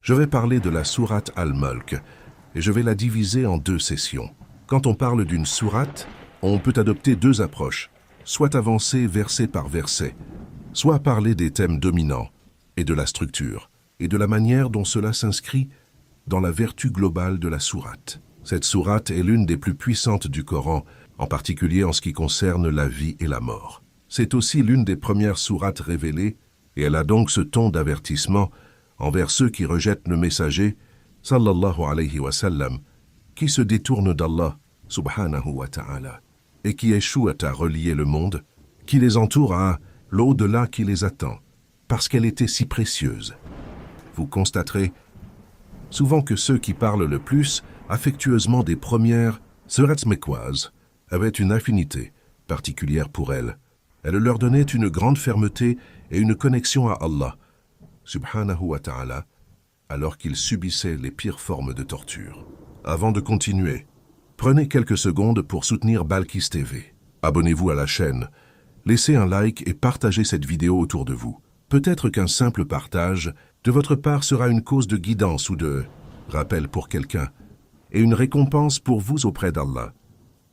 Je vais parler de la sourate Al-Mulk et je vais la diviser en deux sessions. Quand on parle d'une sourate, on peut adopter deux approches, soit avancer verset par verset, soit parler des thèmes dominants et de la structure, et de la manière dont cela s'inscrit dans la vertu globale de la sourate. Cette sourate est l'une des plus puissantes du Coran, en particulier en ce qui concerne la vie et la mort. C'est aussi l'une des premières sourates révélées, et elle a donc ce ton d'avertissement envers ceux qui rejettent le messager, sallallahu alayhi wa sallam, qui se détournent d'Allah, subhanahu wa ta'ala, et qui échouent à relier le monde, qui les entoure à l'au-delà qui les attend, parce qu'elle était si précieuse. Vous constaterez souvent que ceux qui parlent le plus affectueusement des premières sourates mecquoises avaient une affinité particulière pour elles. Elle leur donnait une grande fermeté et une connexion à Allah, subhanahu wa ta'ala, alors qu'ils subissaient les pires formes de torture. Avant de continuer, prenez quelques secondes pour soutenir Balkis TV. Abonnez-vous à la chaîne, laissez un like et partagez cette vidéo autour de vous. Peut-être qu'un simple partage de votre part sera une cause de guidance ou de rappel pour quelqu'un et une récompense pour vous auprès d'Allah.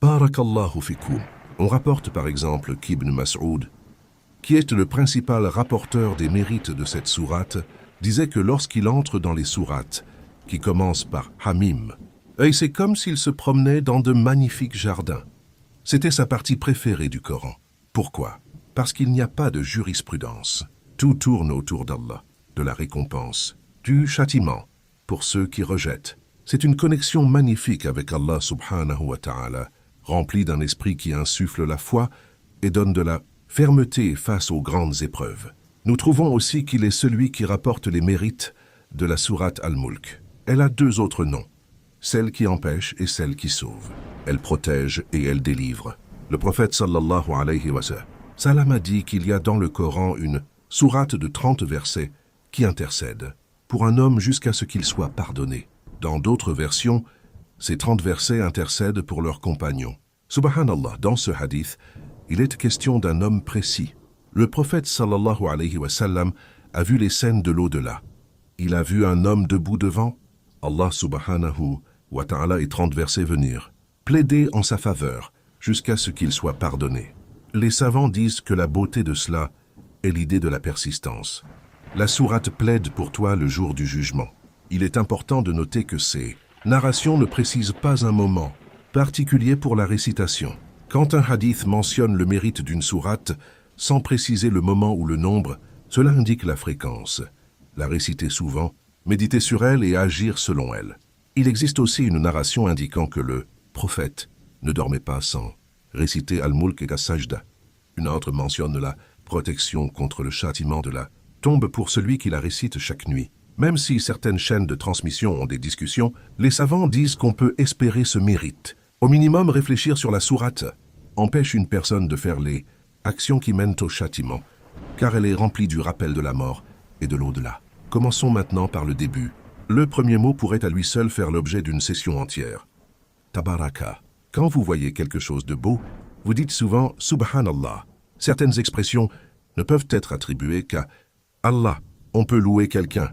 Barakallahu fikum. On rapporte par exemple qu'Ibn Mas'ud, qui est le principal rapporteur des mérites de cette sourate, disait que lorsqu'il entre dans les sourates, qui commencent par Hamim, et c'est comme s'il se promenait dans de magnifiques jardins. C'était sa partie préférée du Coran. Pourquoi? Parce qu'il n'y a pas de jurisprudence. Tout tourne autour d'Allah, de la récompense, du châtiment pour ceux qui rejettent. C'est une connexion magnifique avec Allah subhanahu wa ta'ala, remplie d'un esprit qui insuffle la foi et donne de la fermeté face aux grandes épreuves. Nous trouvons aussi qu'il est celui qui rapporte les mérites de la sourate Al-Mulk. Elle a deux autres noms, celle qui empêche et celle qui sauve. Elle protège et elle délivre. Le prophète sallallahu alayhi wa sallam a dit qu'il y a dans le Coran une sourate de 30 versets qui intercède pour un homme jusqu'à ce qu'il soit pardonné. Dans d'autres versions, ces 30 versets intercèdent pour leurs compagnons. Subhanallah, dans ce hadith, il est question d'un homme précis. Le prophète sallallahu alayhi wa sallam a vu les scènes de l'au-delà. Il a vu un homme debout devant Allah subhanahu wa ta'ala et 30 versets venir, plaider en sa faveur jusqu'à ce qu'il soit pardonné. Les savants disent que la beauté de cela est l'idée de la persistance. La sourate plaide pour toi le jour du jugement. Il est important de noter que ces narrations ne précisent pas un moment particulier pour la récitation. Quand un hadith mentionne le mérite d'une sourate sans préciser le moment ou le nombre, cela indique la fréquence. La réciter souvent, méditer sur elle et agir selon elle. Il existe aussi une narration indiquant que le prophète ne dormait pas sans réciter Al-Mulk et As-Sajda. Une autre mentionne la protection contre le châtiment de la tombe pour celui qui la récite chaque nuit. Même si certaines chaînes de transmission ont des discussions, les savants disent qu'on peut espérer ce mérite. Au minimum, réfléchir sur la sourate empêche une personne de faire les actions qui mènent au châtiment, car elle est remplie du rappel de la mort et de l'au-delà. Commençons maintenant par le début. Le premier mot pourrait à lui seul faire l'objet d'une session entière. Tabaraka. Quand vous voyez quelque chose de beau, vous dites souvent « Subhanallah ». Certaines expressions ne peuvent être attribuées qu'à Allah. On peut louer quelqu'un,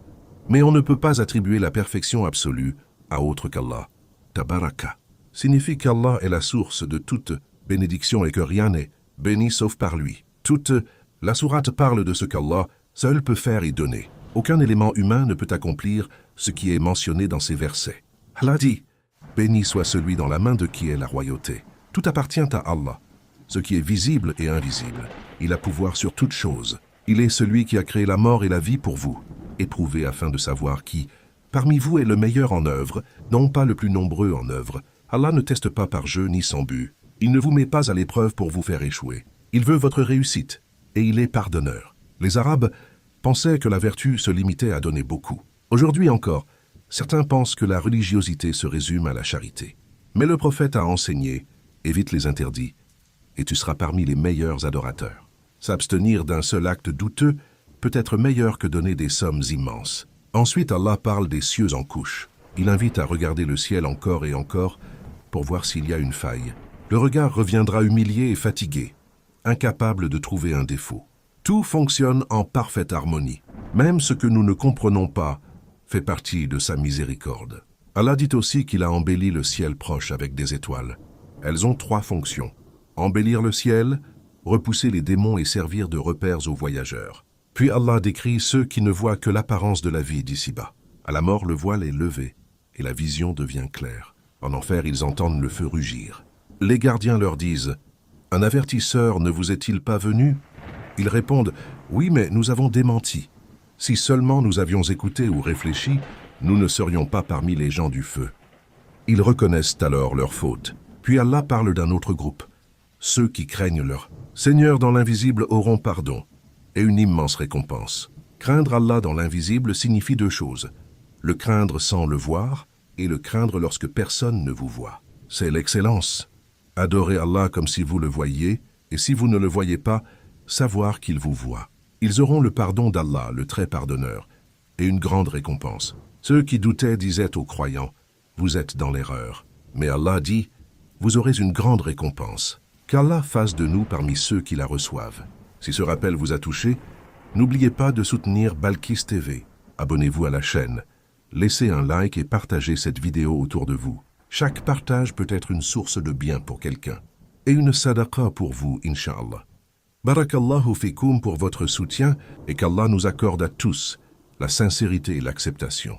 mais on ne peut pas attribuer la perfection absolue à autre qu'Allah. Tabaraka signifie qu'Allah est la source de toute bénédiction et que rien n'est béni sauf par lui. Toute la sourate parle de ce qu'Allah seul peut faire et donner. Aucun élément humain ne peut accomplir ce qui est mentionné dans ces versets. Allah dit « Béni soit celui dans la main de qui est la royauté. Tout appartient à Allah, ce qui est visible et invisible. Il a pouvoir sur toutes choses. Il est celui qui a créé la mort et la vie pour vous. Éprouvez afin de savoir qui, parmi vous, est le meilleur en œuvre, non pas le plus nombreux en œuvre. Allah ne teste pas par jeu ni sans but. Il ne vous met pas à l'épreuve pour vous faire échouer. Il veut votre réussite, et il est pardonneur. » Les Arabes pensaient que la vertu se limitait à donner beaucoup. Aujourd'hui encore, certains pensent que la religiosité se résume à la charité. Mais le prophète a enseigné « Évite les interdits, et tu seras parmi les meilleurs adorateurs. » S'abstenir d'un seul acte douteux peut être meilleur que donner des sommes immenses. Ensuite, Allah parle des cieux en couches. Il invite à regarder le ciel encore et encore pour voir s'il y a une faille. Le regard reviendra humilié et fatigué, incapable de trouver un défaut. Tout fonctionne en parfaite harmonie. Même ce que nous ne comprenons pas fait partie de sa miséricorde. Allah dit aussi qu'il a embelli le ciel proche avec des étoiles. Elles ont 3 fonctions. Embellir le ciel, repousser les démons et servir de repères aux voyageurs. Puis Allah décrit ceux qui ne voient que l'apparence de la vie d'ici-bas. À la mort, le voile est levé et la vision devient claire. En enfer, ils entendent le feu rugir. Les gardiens leur disent « Un avertisseur ne vous est-il pas venu ?» Ils répondent « Oui, mais nous avons démenti. Si seulement nous avions écouté ou réfléchi, nous ne serions pas parmi les gens du feu. » Ils reconnaissent alors leur faute. Puis Allah parle d'un autre groupe. Ceux qui craignent leur Seigneur dans l'invisible auront pardon et une immense récompense. Craindre Allah dans l'invisible signifie 2 choses. Le craindre sans le voir et le craindre lorsque personne ne vous voit. C'est l'excellence. Adorez Allah comme si vous le voyiez, et si vous ne le voyez pas, savoir qu'il vous voit. Ils auront le pardon d'Allah, le très pardonneur, et une grande récompense. Ceux qui doutaient disaient aux croyants, « Vous êtes dans l'erreur. » Mais Allah dit, « Vous aurez une grande récompense. » Qu'Allah fasse de nous parmi ceux qui la reçoivent. Si ce rappel vous a touché, n'oubliez pas de soutenir Balkis TV. Abonnez-vous à la chaîne. Laissez un like et partagez cette vidéo autour de vous. Chaque partage peut être une source de bien pour quelqu'un. Et une sadaqa pour vous, Inch'Allah. Barakallahu fikoum pour votre soutien et qu'Allah nous accorde à tous la sincérité et l'acceptation.